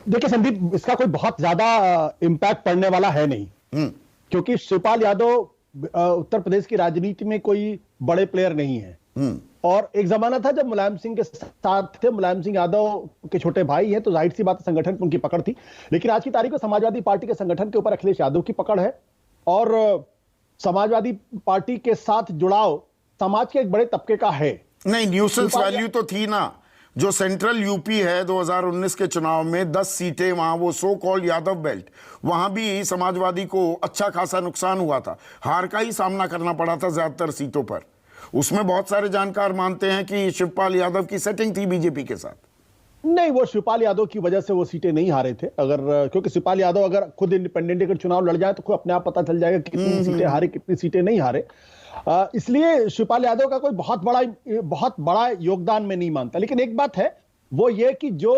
देखिए संदीप, इसका कोई बहुत ज्यादा इम्पैक्ट पड़ने वाला है नहीं, क्योंकि शिवपाल यादव उत्तर प्रदेश की राजनीति में कोई बड़े प्लेयर नहीं है। और एक जमाना था जब मुलायम सिंह के साथ थे, मुलायम सिंह यादव के छोटे भाई हैं, तो जाहिर सी बात संगठन पर उनकी पकड़ थी। लेकिन आज की तारीख में समाजवादी पार्टी के संगठन के ऊपर अखिलेश यादव की पकड़ है, और समाजवादी पार्टी के साथ जुड़ाव समाज के एक बड़े तबके का है। नहीं, न्यूसेंस वैल्यू तो थी ना, जो सेंट्रल यूपी है 2019 के चुनाव में 10 सीटें, वहां वो सो कॉल्ड यादव बेल्ट, वहां भी समाजवादी को अच्छा खासा नुकसान हुआ था, हार का ही सामना करना पड़ा था ज्यादातर सीटों पर। उसमें बहुत सारे जानकार मानते हैं कि शिवपाल यादव की सेटिंग थी बीजेपी के साथ। नहीं, वो शिवपाल यादव की वजह से वो सीटें नहीं हारे थे। क्योंकि शिवपाल यादव अगर खुद इंडिपेंडेंट अगर चुनाव लड़ जाए तो खुद अपने आप पता चल जाएगा कितनी सीटें हारे, कितनी सीटें नहीं हारे। इसलिए शिवपाल यादव का कोई बहुत बड़ा योगदान में नहीं मानता। लेकिन एक बात है, वो ये कि जो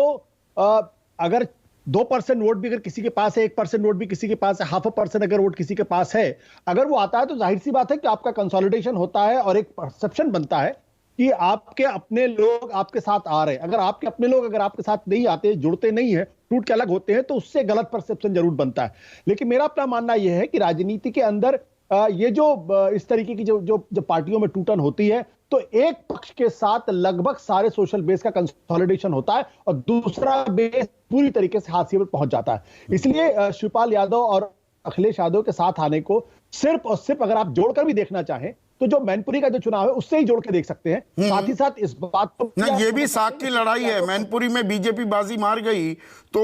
अगर 2% वोट भी अगर किसी के पास है, 1% वोट भी किसी के पास है, 0.5% अगर वोट किसी के पास है, अगर वो आता है तो जाहिर सी बात है कि आपका कंसोलिडेशन होता है और एक परसेप्शन बनता है कि आपके अपने लोग आपके साथ आ रहे हैं। अगर आपके अपने लोग अगर आपके साथ नहीं आते, जुड़ते नहीं है, टूट के अलग होते हैं, तो उससे गलत परसेप्शन जरूर बनता है। लेकिन मेरा अपना मानना यह है कि राजनीति के अंदर ये जो इस तरीके की जो पार्टियों में टूटन होती है, तो एक पक्ष के साथ लगभग सारे सोशल बेस का कंसोलिडेशन होता है और दूसरा बेस पूरी तरीके से हाशिए पर पहुंच जाता है। इसलिए शिवपाल यादव और अखिलेश यादव के साथ आने को सिर्फ और सिर्फ अगर आप जोड़कर भी देखना चाहें तो जो मैनपुरी का जो चुनाव है उससे ही जोड़ के देख सकते हैं। साथ ही साथ इस बात को नहीं, ये भी साख की लड़ाई है। मैनपुरी में बीजेपी बाजी मार गई तो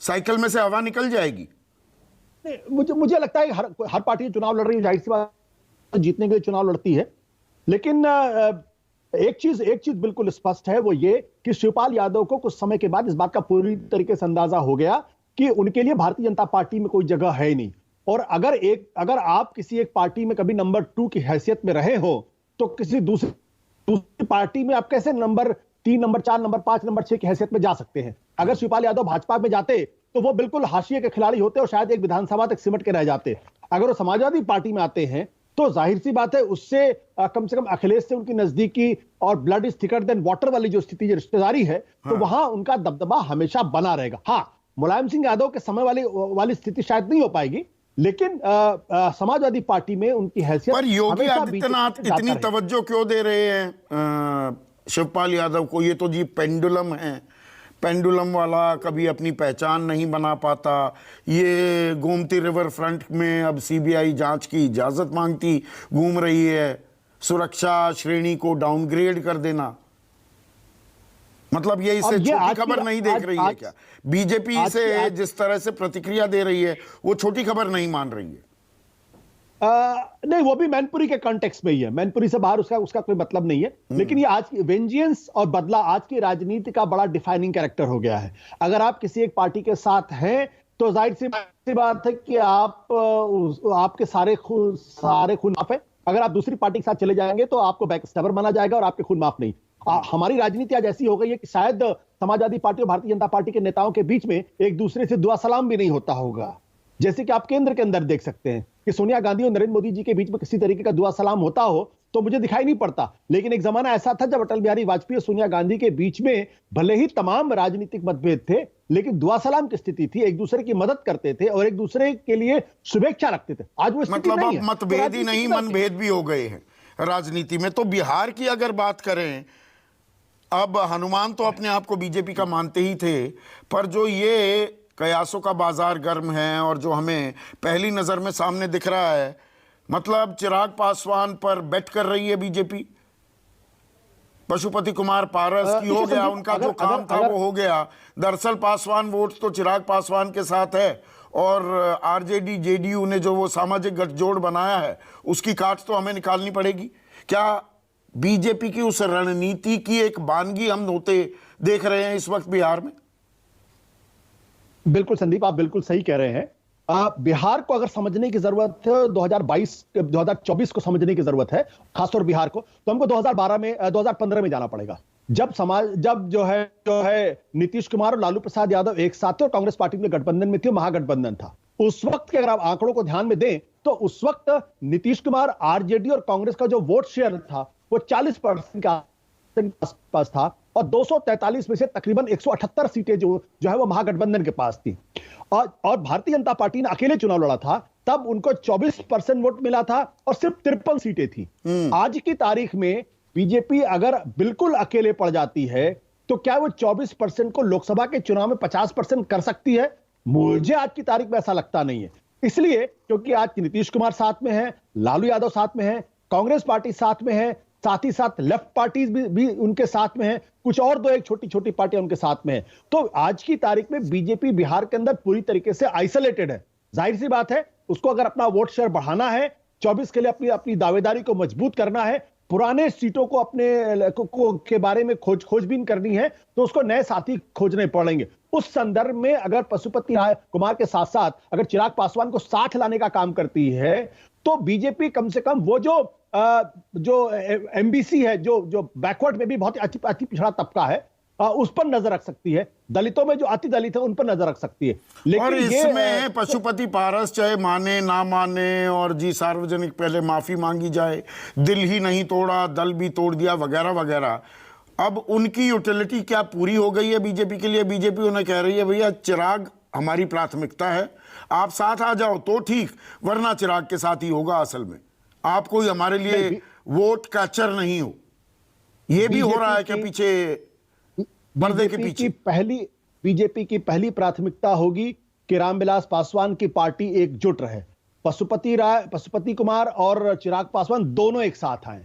साइकिल में से हवा निकल जाएगी। मुझे लगता है कि हर पार्टी चुनाव लड़ रही है, जाहिर सी बात जीतने के लिए चुनाव लड़ती है। लेकिन एक चीज बिल्कुल स्पष्ट है, वो ये कि शिवपाल यादव को कुछ समय के बाद इस बात का पूरी तरीके से अंदाजा हो गया कि उनके लिए भारतीय जनता पार्टी में कोई जगह है नहीं। और अगर आप किसी एक पार्टी में कभी नंबर 2 की हैसियत में रहे हो तो किसी दूसरी पार्टी में आप कैसे नंबर 3, नंबर 4, नंबर 5, नंबर 6 की हैसियत में जा सकते हैं। अगर शिवपाल यादव भाजपा में जाते तो वो बिल्कुल हाशिए के खिलाड़ी होते और शायद एक विधानसभा तक सिमट के रह जाते। अगर वो समाजवादी पार्टी में आते हैं तो जाहिर सी बात है उससे कम से कम अखिलेश से उनकी नजदीकी और blood is thicker than water वाली जो स्थिति, जो रिश्तेदारी है, तो वहां उनका दबदबा हमेशा बना रहेगा। हाँ, मुलायम सिंह यादव के समय वाली स्थिति शायद नहीं हो पाएगी, लेकिन समाजवादी पार्टी में उनकी हैसियत। पर योगी आदित्यनाथ इतनी तवज्जो क्यों दे रहे हैं शिवपाल यादव को? ये तो जी पेंडुलम है, पेंडुलम वाला कभी अपनी पहचान नहीं बना पाता। ये गोमती रिवर फ्रंट में अब सीबीआई जांच की इजाजत मांगती घूम रही है, सुरक्षा श्रेणी को डाउनग्रेड कर देना। मतलब ये इसे छोटी खबर नहीं देख रही है क्या? बीजेपी से जिस तरह से प्रतिक्रिया दे रही है वो छोटी खबर नहीं मान रही है। नहीं, वो भी मैनपुरी के कॉन्टेक्स्ट में ही है, मैनपुरी से बाहर उसका कोई मतलब नहीं है। लेकिन ये आज की वेंजियंस और बदला आज की राजनीति का बड़ा डिफाइनिंग कैरेक्टर हो गया है। अगर आप किसी एक पार्टी के साथ हैं तो जाहिर सी बात है कि आपके सारे खून माफ है। अगर आप दूसरी पार्टी के साथ चले जाएंगे तो आपको बैकस्टैबर माना जाएगा और आपके खून माफ नहीं। हमारी राजनीति आज ऐसी हो गई है कि शायद समाजवादी पार्टी और भारतीय जनता पार्टी के नेताओं के बीच में एक दूसरे से दुआ सलाम भी नहीं होता होगा। जैसे कि आप केंद्र के अंदर देख सकते हैं कि सोनिया गांधी और नरेंद्र मोदी जी के बीच में किसी तरीके का दुआ सलाम होता हो तो मुझे दिखाई नहीं पड़ता। लेकिन एक जमाना ऐसा था जब अटल बिहारी वाजपेयी और सोनिया गांधी के बीच में भले ही तमाम राजनीतिक मतभेद थे, लेकिन दुआ सलाम की स्थिति थी, एक दूसरे की मदद करते थे और एक दूसरे के लिए शुभेच्छा रखते थे। आज वो मतलब अब मतभेद ही नहीं, मनभेद भी हो गए हैं राजनीति में। तो बिहार की अगर बात करें, अब हनुमान तो अपने आप को बीजेपी का मानते ही थे, पर जो ये कयासों का बाजार गर्म है और जो हमें पहली नजर में सामने दिख रहा है, मतलब चिराग पासवान पर बेट कर रही है बीजेपी। पशुपति कुमार पारस की हो गया, उनका जो काम था वो हो गया। दरअसल पासवान वोट तो चिराग पासवान के साथ है और आरजेडी जेडीयू ने जो वो सामाजिक गठजोड़ बनाया है उसकी काट तो हमें निकालनी पड़ेगी। क्या बीजेपी की उस रणनीति की एक बानगी हम होते देख रहे हैं इस वक्त बिहार में? बिल्कुल संदीप, आप बिल्कुल सही कह रहे हैं। बिहार को अगर समझने की जरूरत है, 2024 को समझने की जरूरत है, खासतौर बिहार को, तो हमको 2015 में जाना पड़ेगा। जब जो है नीतीश कुमार और लालू प्रसाद यादव एक साथ थे और कांग्रेस पार्टी में गठबंधन में थी, महागठबंधन था। उस वक्त के अगर आप आंकड़ों को ध्यान में दें तो उस वक्त नीतीश कुमार, आरजेडी और कांग्रेस का जो वोट शेयर था वो 40% के आसपास था और 243 में से तकरीबन 178 सीटें जो जो है वो महागठबंधन के पास थी। और भारतीय जनता पार्टी ने अकेले चुनाव लड़ा था, तब उनको 24% वोट मिला था और सिर्फ 53 सीटें थी। आज की तारीख में बीजेपी अगर बिल्कुल अकेले पड़ जाती है तो क्या वो 24% को लोकसभा के चुनाव में 50% कर सकती है? मुझे आज की तारीख में ऐसा लगता नहीं है। इसलिए क्योंकि आज नीतीश कुमार साथ में है, लालू यादव साथ में है, कांग्रेस पार्टी साथ में है, साथ ही साथ लेफ्ट पार्टीज भी उनके साथ में है, कुछ और दो एक छोटी छोटी पार्टियां उनके साथ में है। तो आज की तारीख में बीजेपी बिहार के अंदर पूरी तरीके से आइसोलेटेड है। जाहिर सी बात है, उसको अगर अपना वोट शेयर बढ़ाना है, 24 के लिए अपनी अपनी दावेदारी को मजबूत करना है, पुराने सीटों को अपने के बारे में खोजबीन करनी है, तो उसको नए साथी खोजने पड़ेंगे। उस संदर्भ में अगर पशुपति राय कुमार के साथ साथ अगर चिराग पासवान को साथ लाने का काम करती है, तो बीजेपी कम से कम वो जो एमबीसी है, जो बैकवर्ड में भी बहुत अति पिछड़ा तबका है, उस पर नजर रख सकती है। दलितों में जो अति दलित है उन पर नजर रख सकती है। लेकिन और इसमें पशुपति पारस चाहे माने ना माने, और जी सार्वजनिक पहले माफी मांगी जाए, दिल ही नहीं तोड़ा दल भी तोड़ दिया वगैरह वगैरह, अब उनकी यूटिलिटी क्या पूरी हो गई है बीजेपी के लिए? बीजेपी उन्हें कह रही है भैया चिराग हमारी प्राथमिकता है, आप साथ आ जाओ तो ठीक, वरना चिराग के साथ ही होगा। असल में आप कोई हमारे लिए वोट कैचर नहीं हो। ये भी हो रहा है कि पीछे पर्दे के पीछे बीजेपी की पहली प्राथमिकता होगी कि रामविलास पासवान की पार्टी एकजुट रहे। पशुपति कुमार और चिराग पासवान दोनों एक साथ आए।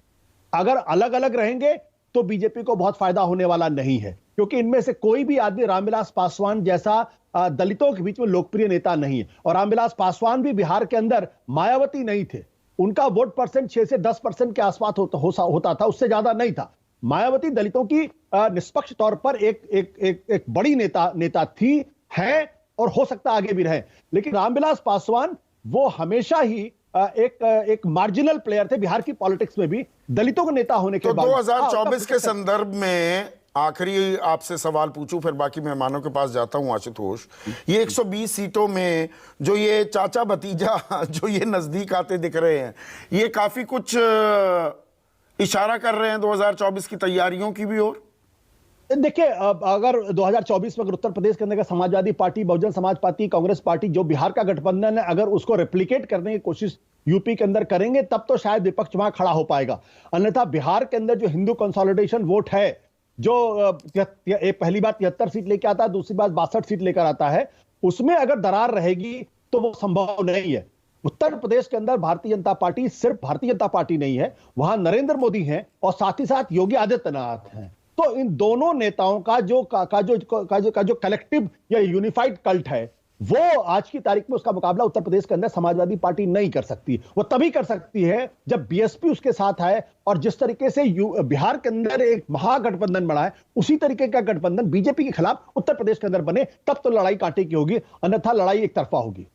अगर अलग अलग रहेंगे तो बीजेपी को बहुत फायदा होने वाला नहीं है, क्योंकि इनमें से कोई भी आदमी रामविलास पासवान जैसा दलितों के बीच में लोकप्रिय नेता नहीं है। और रामविलास पासवान भी बिहार के अंदर मायावती नहीं थे। उनका वोट परसेंट 6 से 10% के आसपास होता था, उससे ज्यादा नहीं था। मायावती दलितों की निष्पक्ष तौर पर एक बड़ी नेता थी, है, और हो सकता आगे भी रहे। लेकिन रामविलास पासवान वो हमेशा ही एक मार्जिनल प्लेयर थे बिहार की पॉलिटिक्स में भी, दलितों का नेता होने के बाद। 2024 के संदर्भ में आखिरी आपसे सवाल पूछूं, फिर बाकी मेहमानों के पास जाता हूं। आशुतोष, ये 120 सीटों में जो ये चाचा भतीजा जो ये नजदीक आते दिख रहे हैं, ये काफी कुछ इशारा कर रहे हैं 2024 की तैयारियों की भी ओर। देखिए, अगर 2024 में अगर उत्तर प्रदेश के अंदर का Samajwadi party, Bahujan Samaj party, Congress party, जो बिहार का गठबंधन है, अगर उसको रेप्लिकेट करने की कोशिश यूपी के अंदर करेंगे, तब तो शायद विपक्ष वहां खड़ा हो पाएगा। अन्यथा बिहार के अंदर जो हिंदू कंसोलिडेशन वोट है, जो पहली बार 73 सीट लेकर आता है, दूसरी बार 62 सीट लेकर आता है, उसमें अगर दरार रहेगी तो वो संभव नहीं है। उत्तर प्रदेश के अंदर भारतीय जनता पार्टी सिर्फ भारतीय जनता पार्टी नहीं है, वहां नरेंद्र मोदी हैं और साथ ही साथ योगी आदित्यनाथ हैं। तो इन दोनों नेताओं का जो कलेक्टिव या यूनिफाइड कल्ट है, वो आज की तारीख में उसका मुकाबला उत्तर प्रदेश के अंदर समाजवादी पार्टी नहीं कर सकती। वो तभी कर सकती है जब बीएसपी उसके साथ आए, और जिस तरीके से बिहार के अंदर एक महागठबंधन बना है, उसी तरीके का गठबंधन बीजेपी के खिलाफ उत्तर प्रदेश के अंदर बने, तब तो लड़ाई कांटे की होगी, अन्यथा लड़ाई एक तरफा होगी।